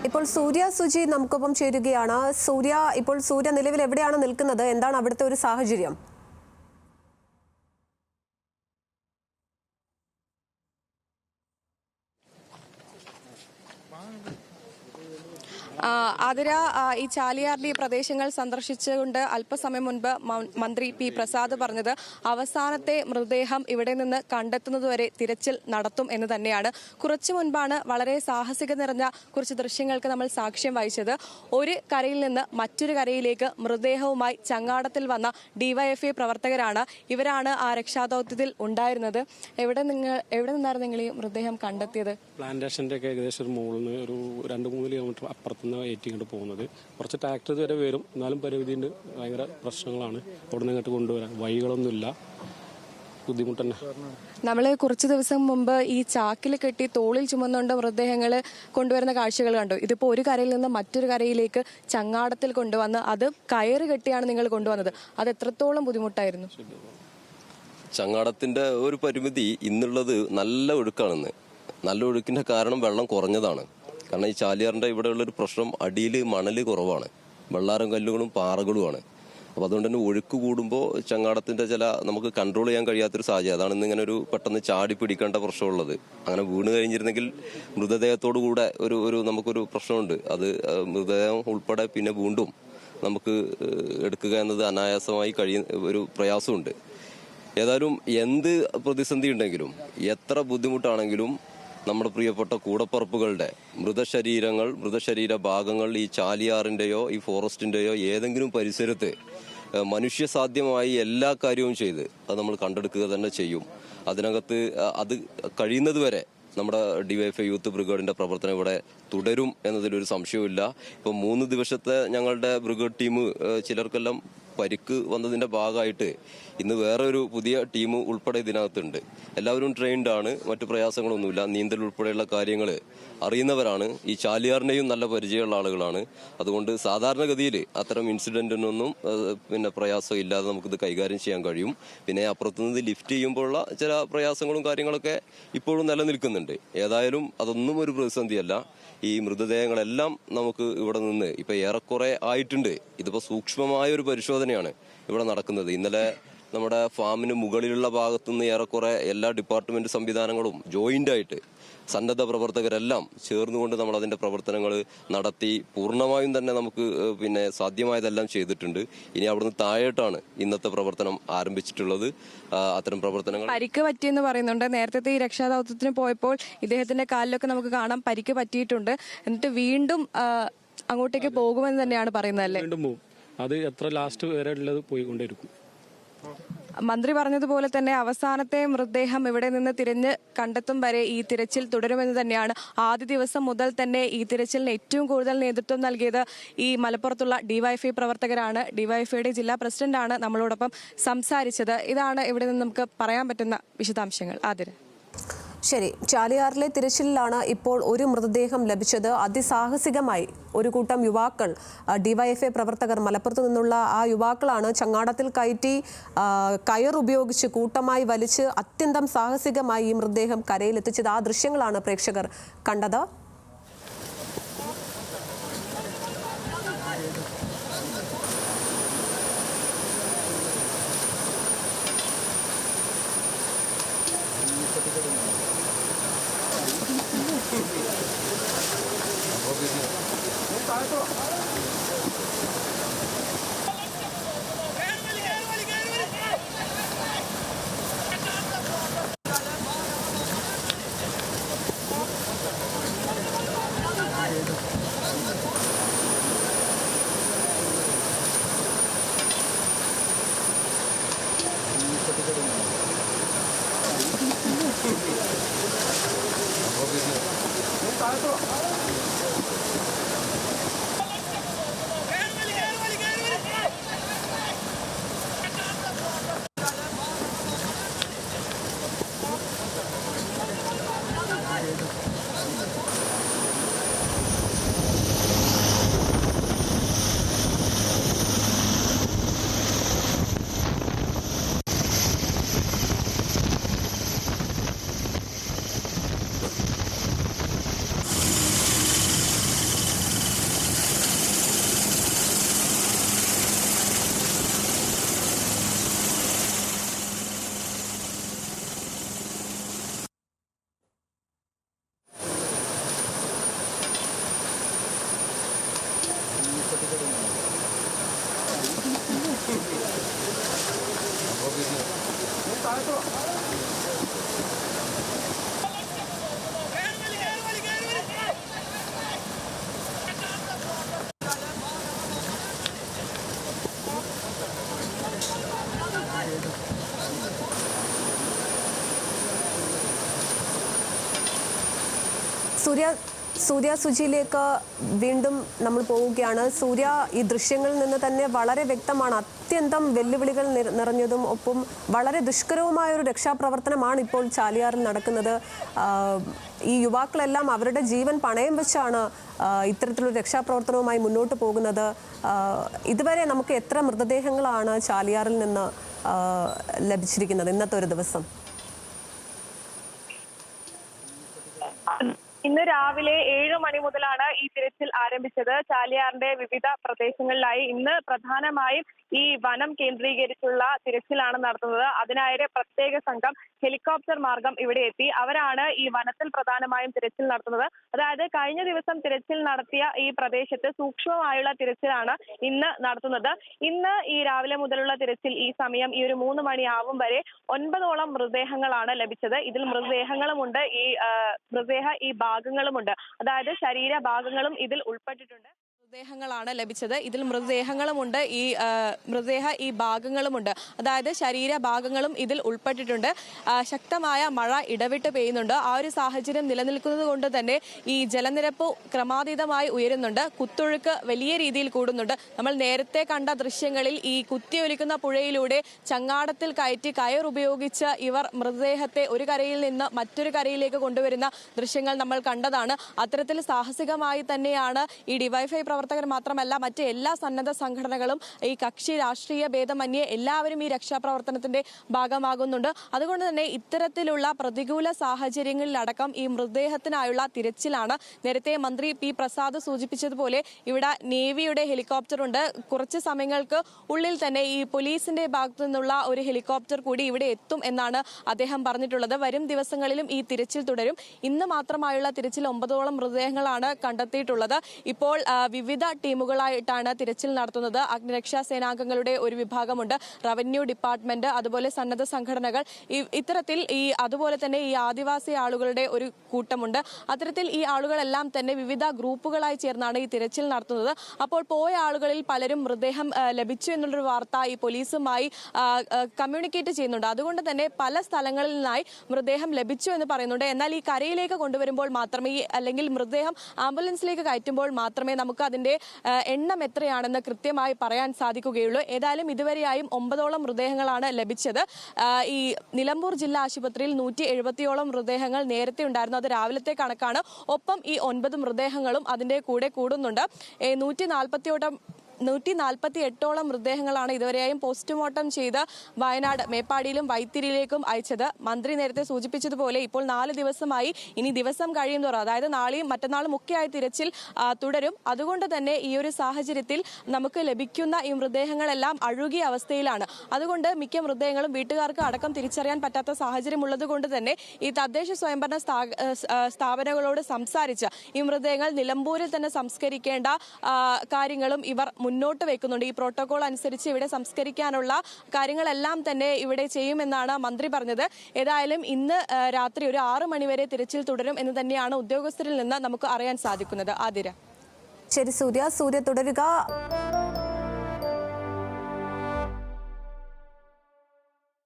ഇപ്പോൾ സൂര്യ സുജി നമുക്കൊപ്പം ചേരുകയാണ്. ഇപ്പോൾ സൂര്യ നിലവിൽ എവിടെയാണ് നിൽക്കുന്നത്? എന്താണ് അവിടുത്തെ ഒരു സാഹചര്യം? ആതിര, ഈ ചാലിയാറിന്റെ പ്രദേശങ്ങൾ സന്ദർശിച്ചുകൊണ്ട് അല്പസമയം മുൻപ് മന്ത്രി പി പ്രസാദ് പറഞ്ഞത് അവസാനത്തെ മൃതദേഹം ഇവിടെ നിന്ന് കണ്ടെത്തുന്നതുവരെ തിരച്ചിൽ നടത്തും എന്ന് തന്നെയാണ്. കുറച്ചു മുൻപാണ് വളരെ സാഹസിക നിറഞ്ഞ കുറച്ച് ദൃശ്യങ്ങൾക്ക് നമ്മൾ സാക്ഷ്യം വഹിച്ചത്. ഒരു കരയിൽ നിന്ന് മറ്റൊരു കരയിലേക്ക് മൃതദേഹവുമായി ചങ്ങാടത്തിൽ വന്ന ഡിവൈഎഫ്ഐ പ്രവർത്തകരാണ്. ഇവരാണ് ആ രക്ഷാദൌത്യത്തിൽ ഉണ്ടായിരുന്നത്. എവിടെ നിന്നായിരുന്നു നിങ്ങൾ ഈ മൃതദേഹം കണ്ടെത്തിയത്? പ്ലാന്റേഷന്റെ ഒക്കെ ഏകദേശം ഒരു മുകളിൽ നിന്ന് ഒരു 2-3 കിലോമീറ്റർ അപ്പുറത്തുനിന്ന് ഏറ്റിങ്ങോട്ട് പോകുന്നത്. കുറച്ച് ട്രാക്ടർ വരെ വരും, എന്നാലും പരിമിതിയുണ്ട്. ഭയങ്കര പ്രശ്നങ്ങളാണ് അവിടെ നിന്ന് ഇങ്ങോട്ട് കൊണ്ടുവരാൻ. വഴികളൊന്നുമില്ല, ബുദ്ധിമുട്ട് തന്നെ. നമ്മൾ കുറച്ച് ദിവസം മുമ്പ് ഈ ചാക്കിൽ കെട്ടി തോളിൽ ചുമന്നുകൊണ്ട് മൃതദേഹങ്ങൾ കൊണ്ടുവരുന്ന കാഴ്ചകൾ കണ്ടു. ഇതിപ്പോൾ ഒരു കരയിൽ നിന്ന് മറ്റൊരു കരയിലേക്ക് ചങ്ങാടത്തിൽ കൊണ്ടുവന്ന് അത് കയറ് കെട്ടിയാണ് നിങ്ങൾ കൊണ്ടുവന്നത്. അത് എത്രത്തോളം ബുദ്ധിമുട്ടായിരുന്നു? ചങ്ങാടത്തിന്റെ ഒരു പരിമിതി ഇന്നുള്ളത് നല്ല ഒഴുക്കാണെന്ന്. നല്ല ഒഴുക്കിന്റെ കാരണം വെള്ളം കുറഞ്ഞതാണ്. കാരണം ഈ ചാലിയാറിന്റെ ഇവിടെയുള്ളൊരു പ്രശ്നം അടിയിൽ മണൽ കുറവാണ്, വെള്ളാരം കല്ലുകളും പാറകളുമാണ്. അപ്പോൾ അതുകൊണ്ട് തന്നെ ഒഴുക്ക് കൂടുമ്പോൾ ചങ്ങാടത്തിന്റെ നമുക്ക് കൺട്രോൾ ചെയ്യാൻ കഴിയാത്തൊരു സാഹചര്യം. അതാണ് ഇന്നിങ്ങനെ ഒരു പെട്ടെന്ന് ചാടി പിടിക്കേണ്ട പ്രശ്നമുള്ളത്. അങ്ങനെ വീണ് കഴിഞ്ഞിരുന്നെങ്കിൽ മൃതദേഹത്തോടു കൂടെ ഒരു നമുക്കൊരു പ്രശ്നമുണ്ട്. അത് മൃതദേഹം ഉൾപ്പെടെ പിന്നെ വീണ്ടും നമുക്ക് എടുക്കുക എന്നത് അനായാസമായി ഒരു പ്രയാസമുണ്ട്. ഏതായാലും എന്ത് പ്രതിസന്ധി ഉണ്ടെങ്കിലും എത്ര ബുദ്ധിമുട്ടാണെങ്കിലും നമ്മുടെ പ്രിയപ്പെട്ട കൂടപ്പറപ്പുകളുടെ മൃതശരീര ഭാഗങ്ങൾ ഈ ചാലിയാറിന്റെയോ ഈ ഫോറസ്റ്റിന്റെയോ ഏതെങ്കിലും പരിസരത്ത് മനുഷ്യസാധ്യമായി എല്ലാ കാര്യവും ചെയ്ത് അത് നമ്മൾ കണ്ടെടുക്കുക തന്നെ ചെയ്യും. അതിനകത്ത് അത് കഴിയുന്നതുവരെ നമ്മുടെ ഡിവൈഎഫ്ഐ യൂത്ത് ബ്രിഗേഡിന്റെ പ്രവർത്തനം ഇവിടെ തുടരും എന്നതിലൊരു സംശയവുമില്ല. ഇപ്പം 3 ദിവസത്തെ ഞങ്ങളുടെ ബ്രിഗേഡ് ടീം ചിലർക്കെല്ലാം പരിക്ക് വന്നതിന്റെ ഭാഗമായിട്ട് ഇന്ന് വേറെ ഒരു പുതിയ ടീം ഉൾപ്പെടെ ഇതിനകത്തുണ്ട്. എല്ലാവരും ട്രെയിൻഡ് ആണ്, മറ്റു പ്രയാസങ്ങളൊന്നുമില്ല. നീന്തൽ ഉൾപ്പെടെയുള്ള കാര്യങ്ങൾ അറിയുന്നവരാണ്. ഈ ചാലിയാറിനെയും നല്ല പരിചയമുള്ള ആളുകളാണ്. അതുകൊണ്ട് സാധാരണഗതിയിൽ അത്തരം ഇൻസിഡന്റിനൊന്നും പ്രയാസം ഇല്ലാതെ നമുക്കിത് കൈകാര്യം ചെയ്യാൻ കഴിയും. പിന്നെ അപ്പുറത്തുനിന്ന് ലിഫ്റ്റ് ചെയ്യുമ്പോഴുള്ള ചില പ്രയാസങ്ങളും കാര്യങ്ങളൊക്കെ ഇപ്പോഴും നിലനിൽക്കുന്നുണ്ട്. ഏതായാലും അതൊന്നും ഒരു പ്രതിസന്ധിയല്ല. ഈ മൃതദേഹങ്ങളെല്ലാം നമുക്ക് ഇവിടെ നിന്ന് ഇപ്പൊ ഏറെക്കുറെ ആയിട്ടുണ്ട്. ഇതിപ്പോ സൂക്ഷ്മമായ ഒരു പരിശോധനയാണ് ഇവിടെ നടക്കുന്നത്. ഇന്നലെ നമ്മുടെ ഫാമിന് മുകളിലുള്ള ഭാഗത്തുനിന്ന് ഏറെക്കുറെ എല്ലാ ഡിപ്പാർട്ട്മെന്റ് സംവിധാനങ്ങളും ജോയിന്റ് ആയിട്ട് സന്നദ്ധ പ്രവർത്തകരെല്ലാം ചേർന്നുകൊണ്ട് നമ്മൾ അതിന്റെ പ്രവർത്തനങ്ങൾ നടത്തി പൂർണ്ണമായും തന്നെ നമുക്ക് സാധ്യമായതെല്ലാം ചെയ്തിട്ടുണ്ട്. ഇനി അവിടുന്ന് താഴോട്ടാണ് ഇന്നത്തെ പ്രവർത്തനം ആരംഭിച്ചിട്ടുള്ളത്. അത്തരം പ്രവർത്തനങ്ങൾ പരിക്ക് പറ്റിയെന്ന് പറയുന്നുണ്ട്. നേരത്തെ ഈ രക്ഷാദൌത്യത്തിന് പോയപ്പോൾ ഇദ്ദേഹത്തിന്റെ കാലിലൊക്കെ നമുക്ക് കാണാം പരിക്ക് പറ്റിയിട്ടുണ്ട്. എന്നിട്ട് വീണ്ടും അങ്ങോട്ടേക്ക് പോകുമെന്ന് തന്നെയാണ് പറയുന്നത്, അല്ലേ? വീണ്ടും പോകും. അത് എത്ര ലാസ്റ്റ് വരെ ഉള്ളത് പോയിക്കൊണ്ടിരിക്കും. മന്ത്രി പറഞ്ഞതുപോലെ തന്നെ അവസാനത്തെ മൃതദേഹം ഇവിടെ നിന്ന് തിരഞ്ഞ് കണ്ടെത്തും വരെ ഈ തിരച്ചിൽ തുടരുമെന്ന് തന്നെയാണ്. ആദ്യ ദിവസം മുതൽ തന്നെ ഈ തിരച്ചിലിന് ഏറ്റവും കൂടുതൽ നേതൃത്വം നൽകിയത് ഈ മലപ്പുറത്തുള്ള ഡിവൈഎഫ്ഐ പ്രവർത്തകരാണ്. ഡിവൈഎഫ്ഐയുടെ ജില്ലാ പ്രസിഡന്റാണ് നമ്മളോടൊപ്പം സംസാരിച്ചത്. ഇതാണ് ഇവിടെ നിന്ന് നമുക്ക് പറയാൻ പറ്റുന്ന വിശദാംശങ്ങൾ. ആതിര. ശരി, ചാലിയാറിലെ തിരച്ചിലിലാണ് ഇപ്പോൾ ഒരു മൃതദേഹം ലഭിച്ചത്. അതിസാഹസികമായി ഒരു കൂട്ടം യുവാക്കൾ, ഡിവൈഎഫ്ഐ പ്രവർത്തകർ, മലപ്പുറത്ത് നിന്നുള്ള ആ യുവാക്കളാണ് ചങ്ങാടത്തിൽ കയറ്റി കയർ ഉപയോഗിച്ച് കൂട്ടമായി വലിച്ച് അത്യന്തം സാഹസികമായി ഈ മൃതദേഹം കരയിലെത്തിച്ചത്. ആ ദൃശ്യങ്ങളാണ് പ്രേക്ഷകർ കണ്ടത്. സൂര്യ സുജിയിലേക്ക് വീണ്ടും നമ്മൾ പോവുകയാണ്. സൂര്യ, ഈ ദൃശ്യങ്ങളിൽ നിന്ന് തന്നെ വളരെ വ്യക്തമാണ്, അത്യന്തം വെല്ലുവിളികൾ നിറഞ്ഞതും ഒപ്പം വളരെ ദുഷ്കരവുമായ ഒരു രക്ഷാപ്രവർത്തനമാണ് ഇപ്പോൾ ചാലിയാറിൽ നടക്കുന്നത്. ഈ യുവാക്കളെല്ലാം അവരുടെ ജീവൻ പണയം വെച്ചാണ് ഇത്തരത്തിലൊരു രക്ഷാപ്രവർത്തനവുമായി മുന്നോട്ട് പോകുന്നത്. ഇതുവരെ നമുക്ക് എത്ര മൃതദേഹങ്ങളാണ് ചാലിയാറിൽ നിന്ന് ലഭിച്ചിരിക്കുന്നത് ഇന്നത്തെ ഒരു ദിവസം? ഇന്ന് രാവിലെ 7 മണി മുതലാണ് ഈ തിരച്ചിൽ ആരംഭിച്ചത്. ചാലിയാറിന്റെ വിവിധ പ്രദേശങ്ങളിലായി ഇന്ന് പ്രധാനമായും ഈ വനം കേന്ദ്രീകരിച്ചുള്ള തിരച്ചിലാണ് നടത്തുന്നത്. അതിനായി പ്രത്യേക സംഘം ഹെലികോപ്റ്റർ മാർഗം ഇവിടെ എത്തി. അവരാണ് ഈ വനത്തിൽ പ്രധാനമായും തിരച്ചിൽ നടത്തുന്നത്. അതായത് കഴിഞ്ഞ ദിവസം തിരച്ചിൽ നടത്തിയ ഈ പ്രദേശത്ത് സൂക്ഷ്മമായുള്ള തിരച്ചിലാണ് ഇന്ന് നടത്തുന്നത്. ഇന്ന് ഈ രാവിലെ മുതലുള്ള തിരച്ചിൽ ഈ സമയം ഈ ഒരു 3 മണിയാവും വരെ 9ഓളം മൃതദേഹങ്ങളാണ് ലഭിച്ചത്. ഇതിൽ മൃതദേഹങ്ങളുമുണ്ട്, ഈ ഭാഗങ്ങളുമുണ്ട്, അതായത് ശരീര ഭാഗങ്ങളും ഇതിൽ ഉൾപ്പെട്ടിട്ടുണ്ട്. മൃതദേഹങ്ങളാണ് ലഭിച്ചത്. ഇതിൽ മൃതദേഹങ്ങളുമുണ്ട്, ഈ ഭാഗങ്ങളുമുണ്ട്, അതായത് ശരീര ഭാഗങ്ങളും ഇതിൽ ഉൾപ്പെട്ടിട്ടുണ്ട്. ശക്തമായ മഴ ഇടവിട്ട് പെയ്യുന്നുണ്ട്. ആ ഒരു സാഹചര്യം നിലനിൽക്കുന്നത് കൊണ്ട് തന്നെ ഈ ജലനിരപ്പ് ക്രമാതീതമായി ഉയരുന്നുണ്ട്. കുത്തൊഴുക്ക് വലിയ രീതിയിൽ കൂടുന്നുണ്ട്. നമ്മൾ നേരത്തെ കണ്ട ദൃശ്യങ്ങളിൽ ഈ കുത്തിയൊലിക്കുന്ന പുഴയിലൂടെ ചങ്ങാടത്തിൽ കയറ്റി കയർ ഉപയോഗിച്ച് ഇവർ മൃതദേഹത്തെ ഒരു കരയിൽ നിന്ന് മറ്റൊരു കരയിലേക്ക് കൊണ്ടുവരുന്ന ദൃശ്യങ്ങൾ നമ്മൾ കണ്ടതാണ്. അത്തരത്തിൽ സാഹസികമായി തന്നെയാണ് ഈ ഡിവൈഎഫ്ഐ പ്രവർത്തകർ മാത്രമല്ല മറ്റ് എല്ലാ സന്നദ്ധ സംഘടനകളും, ഈ കക്ഷി രാഷ്ട്രീയ ഭേദമന്യേ എല്ലാവരും ഈ രക്ഷാപ്രവർത്തനത്തിന്റെ ഭാഗമാകുന്നുണ്ട്. അതുകൊണ്ട് തന്നെ ഇത്തരത്തിലുള്ള പ്രതികൂല സാഹചര്യങ്ങളിലടക്കം ഈ മൃതദേഹത്തിനായുള്ള തിരച്ചിലാണ്. നേരത്തെ മന്ത്രി പി പ്രസാദ് സൂചിപ്പിച്ചതുപോലെ ഇവിടെ നേവിയുടെ ഹെലികോപ്റ്റർ ഉണ്ട്. കുറച്ച് സമയങ്ങൾക്ക് ഉള്ളിൽ തന്നെ ഈ പോലീസിന്റെ ഭാഗത്തു നിന്നുള്ള ഒരു ഹെലികോപ്റ്റർ കൂടി ഇവിടെ എത്തും എന്നാണ് അദ്ദേഹം പറഞ്ഞിട്ടുള്ളത്. വരും ദിവസങ്ങളിലും ഈ തിരച്ചിൽ തുടരും. ഇന്ന് മാത്രമായുള്ള തിരച്ചിൽ 9ഓളം മൃതദേഹങ്ങളാണ് കണ്ടെത്തിയിട്ടുള്ളത്. ഇപ്പോൾ വിവിധ ടീമുകളായിട്ടാണ് തിരച്ചിൽ നടത്തുന്നത്. അഗ്നിരക്ഷാ സേനാംഗങ്ങളുടെ ഒരു വിഭാഗമുണ്ട്, റവന്യൂ ഡിപ്പാർട്ട്മെന്റ്, അതുപോലെ സന്നദ്ധ സംഘടനകൾ, ഇത്തരത്തിൽ അതുപോലെ തന്നെ ഈ ആദിവാസി ആളുകളുടെ ഒരു കൂട്ടമുണ്ട്. അത്തരത്തിൽ ഈ ആളുകളെല്ലാം തന്നെ വിവിധ ഗ്രൂപ്പുകളായി ചേർന്നാണ് ഈ തിരച്ചിൽ നടത്തുന്നത്. അപ്പോൾ പോയ ആളുകളിൽ പലരും മൃതദേഹം ലഭിച്ചു എന്നുള്ളൊരു വാർത്ത ഈ പോലീസുമായി കമ്മ്യൂണിക്കേറ്റ് ചെയ്യുന്നുണ്ട്. അതുകൊണ്ട് തന്നെ പല സ്ഥലങ്ങളിൽ നിന്നായി മൃതദേഹം ലഭിച്ചു എന്ന് പറയുന്നുണ്ട്. എന്നാൽ ഈ കരയിലേക്ക് കൊണ്ടുവരുമ്പോൾ മാത്രമേ, അല്ലെങ്കിൽ മൃതദേഹം ആംബുലൻസിലേക്ക് കയറ്റുമ്പോൾ മാത്രമേ നമുക്ക് അതിന്റെ എണ്ണം എത്രയാണെന്ന് കൃത്യമായി പറയാൻ സാധിക്കുകയുള്ളൂ. ഏതായാലും ഇതുവരെയായും 9ഓളം മൃതദേഹങ്ങളാണ് ലഭിച്ചത്. ഈ നിലമ്പൂർ ജില്ലാ ആശുപത്രിയിൽ 170ഓളം മൃതദേഹങ്ങൾ നേരത്തെ ഉണ്ടായിരുന്നു. അത് രാവിലത്തെ കണക്കാണ്. ഒപ്പം ഈ 9 മൃതദേഹങ്ങളും അതിന്റെ കൂടെ കൂടുന്നുണ്ട്. 148ഓളം മൃതദേഹങ്ങളാണ് ഇതുവരെയായും പോസ്റ്റ്മോർട്ടം ചെയ്ത് വയനാട് മേപ്പാടിയിലും വൈത്തിരിയിലേക്കും അയച്ചത്. മന്ത്രി നേരത്തെ സൂചിപ്പിച്ചതുപോലെ ഇപ്പോൾ 4 ദിവസമായി, ഇനി ദിവസം കഴിയുന്നതോറും, അതായത് നാളെയും മറ്റന്നാളും ഒക്കെയായി തിരച്ചിൽ തുടരും. അതുകൊണ്ട് തന്നെ ഈ ഒരു സാഹചര്യത്തിൽ നമുക്ക് ലഭിക്കുന്ന ഈ മൃതദേഹങ്ങളെല്ലാം അഴുകിയ അവസ്ഥയിലാണ്. അതുകൊണ്ട് മിക്ക മൃതദേഹങ്ങളും വീട്ടുകാർക്ക് അടക്കം തിരിച്ചറിയാൻ പറ്റാത്ത സാഹചര്യം ഉള്ളത് കൊണ്ട് തന്നെ ഈ തദ്ദേശ സ്വയംഭരണ സ്ഥാപനങ്ങളോട് സംസാരിച്ച് ഈ മൃതദേഹങ്ങൾ നിലമ്പൂരിൽ തന്നെ സംസ്കരിക്കേണ്ട കാര്യങ്ങളും ഇവർ മുന്നോട്ട് വെക്കുന്നുണ്ട്. ഈ പ്രോട്ടോകോൾ അനുസരിച്ച് ഇവിടെ സംസ്കരിക്കാനുള്ള കാര്യങ്ങളെല്ലാം തന്നെ ഇവിടെ ചെയ്യുമെന്നാണ് മന്ത്രി പറഞ്ഞത്. ഏതായാലും ഇന്ന് രാത്രി ഒരു 6 മണിവരെ തിരച്ചിൽ തുടരും എന്ന് തന്നെയാണ് ഉദ്യോഗസ്ഥരിൽ നിന്ന് നമുക്ക് അറിയാൻ സാധിക്കുന്നത്. ആതിര. ശരി സൂര്യ തുടരുക.